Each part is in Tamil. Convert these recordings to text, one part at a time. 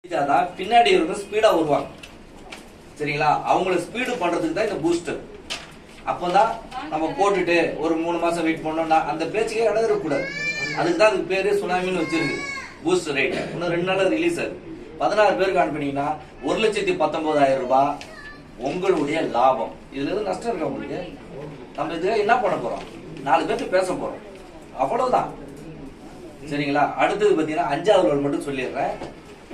பின்னாடி இருந்து ஸ்பீடா வருவாங்க. சரிங்களா? அவங்கள ஸ்பீடு பண்றதுக்கு தான் இந்த பூஸ்டர். அப்பதான் நம்ம போட்டுட்டு ஒரு 3 மாசம் வெயிட் பண்ணோம்னா அந்த பேச்சுக்கே இடம் இருக்கக்கூடாது. அதுக்கு தான் அதுக்கு பேரு சுனாமின்னு வச்சிருக்கு. பூஸ்டர் ரேட் இன்னும் 2 நாள் ரிலீஸ் ஆகுது. 16 பேருக்கு ஆன் பண்ணீங்கன்னா 1,19,000 ரூபாய் உங்களுடைய லாபம். இதுல இருந்து நஷ்டம் இருக்கா உங்களுக்கு? நம்ம இதுல என்ன பண்ண போறோம்? 4 பேருக்கு பேச போறோம், அவ்வளவுதான். சரிங்களா? அடுத்தது பாத்தீங்கன்னா 5வது ரோல் மட்டும் சொல்லிடுறேன்.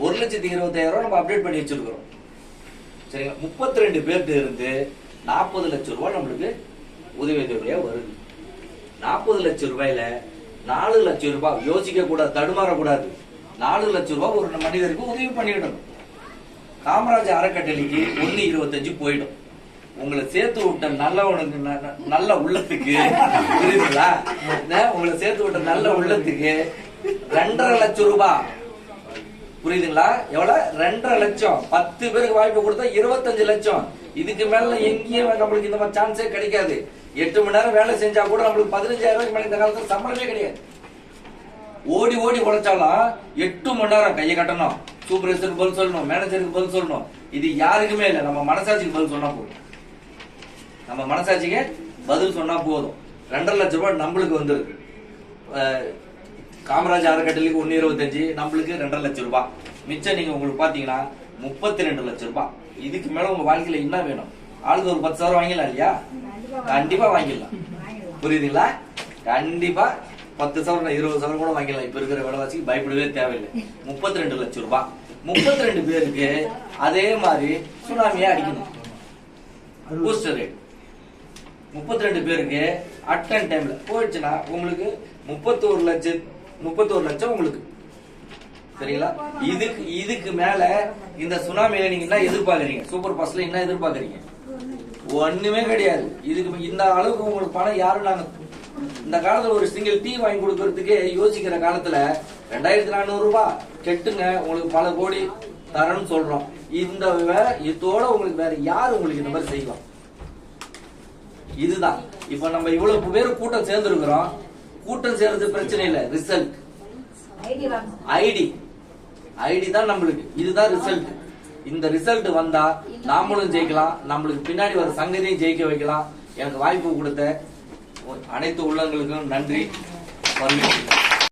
1,20,000 ரூபாய் நம்ம அப்டேட் பண்ணி வச்சிருக்கிறோம். சரிங்களா? 32 பேர்கிட்ட இருந்து 40 லட்சம் ரூபாய் நம்மளுக்கு உதவித்தொகையா வருது. 40 லட்சம் ரூபாயில 4 லட்சம் ரூபாய் யோசிக்க கூடாது, தடுமாறக்கூடாது. 4 லட்சம் ரூபாய் ஒரு மனிதருக்கு உதவி பண்ணிவிடணும். காமராஜர் அறக்கட்டளைக்கு 1.25 போயிடும். உங்களை சேர்த்து விட்ட நல்லவனுக்கு, நல்ல உள்ளத்துக்கு, புரியுதுங்களா? உங்களை சேர்த்து விட்ட நல்ல உள்ளத்துக்கு 2.5 லட்சம் ரூபாய், புரியுதுங்களா? எவ்வளவு? 2.5 லட்சம். 10 பேருக்கு வாய்ப்பு கொடுத்தா 25 லட்சம். இதுக்கு மேல எங்கேயும் நம்மளுக்கு இந்த மாதிரி சான்ஸே கிடைக்காது. 8 மணி நேரம் வேலை செஞ்சா கூட நம்மளுக்கு 15,000 ரூபாய்க்கு மேல இந்த காலத்துல சம்பளமே கிடையாது. ஓடி ஓடி உழைச்சாலும் 8 மணி நேரம் கையை கட்டணும், சூப்பர்வைசருக்கு பதில் சொல்லணும், மேனேஜருக்கு பதில் சொல்லணும். இது யாருக்குமே இல்லை. நம்ம மனசாட்சிக்கு பதில் சொன்னா போதும். நம்ம மனசாட்சிக்கு பதில் சொன்னா போதும். 2.5 லட்சம் ரூபாய் நம்மளுக்கு வந்துருக்கு. காமராஜர் அறக்கட்டளைக்கு 1.25, நம்மளுக்கு 2.5 லட்சம் ரூபாய் மிச்சம். நீங்க உங்களுக்கு பாத்தீங்கன்னா 32 லட்சம் ரூபாய். இதுக்கு மேல உங்க வாழ்க்கையில என்ன வேணும்? ஆளுக்கு ஒரு 10,000 வாங்கிடலாம் இல்லையா? கண்டிப்பா வாங்கிடலாம். புரியுதுங்களா? கண்டிப்பா 10,000 20,000 கூட வாங்கிடலாம். இப்ப இருக்கிற விலைவாசிக்கு பயப்படவே தேவையில்லை. 32 லட்சம் ரூபாய் 32 பேருக்கு அதே மாதிரி சுனாமியா அடிக்கணும். பூஸ்டர் ரேட் 32 பேருக்கு அட்டன் டைம்ல போயிடுச்சுன்னா உங்களுக்கு 31 லட்சம் உங்களுக்கு. சரிங்களா? இதுக்கு மேல இந்த சுனாமியில நீங்க என்ன எதிர்பார்க்கறீங்க? சூப்பர் பாஸ்ட்ல என்ன எதிர்பார்க்கறீங்க? ஒண்ணுமே கிடையாது. இதுக்கு இந்த அளவுக்கு உங்களுக்கு பணம் யாரும் நாங்க இந்த காலத்துல ஒரு சிங்கிள் டீ வாங்கி கொடுக்கறதுக்கே யோசிக்கிற காலத்துல 2,400 ரூபாய் கெட்டுங்க உங்களுக்கு பல கோடி தரேன்னு சொல்றோம். இந்த இதோட உங்களுக்கு வேற யாரு உங்களுக்கு இந்த மாதிரி செய்யலாம்? இதுதான். இப்ப நம்ம இவ்வளவு பேர் கூட்டம் சேர்ந்துருக்கிறோம். கூட்டம் சேர்றது பிரச்சனை இல்ல, ரிசல்ட் ஐடி தான் நம்மளுக்கு. இதுதான் ரிசல்ட். இந்த ரிசல்ட் வந்தா நாமளும் ஜெயிக்கலாம், நம்மளுக்கு பின்னாடி வர சங்கதியும் ஜெயிக்க வைக்கலாம். எனக்கு வாய்ப்பு கொடுத்த அனைத்து உள்ளங்களுக்கும் நன்றி.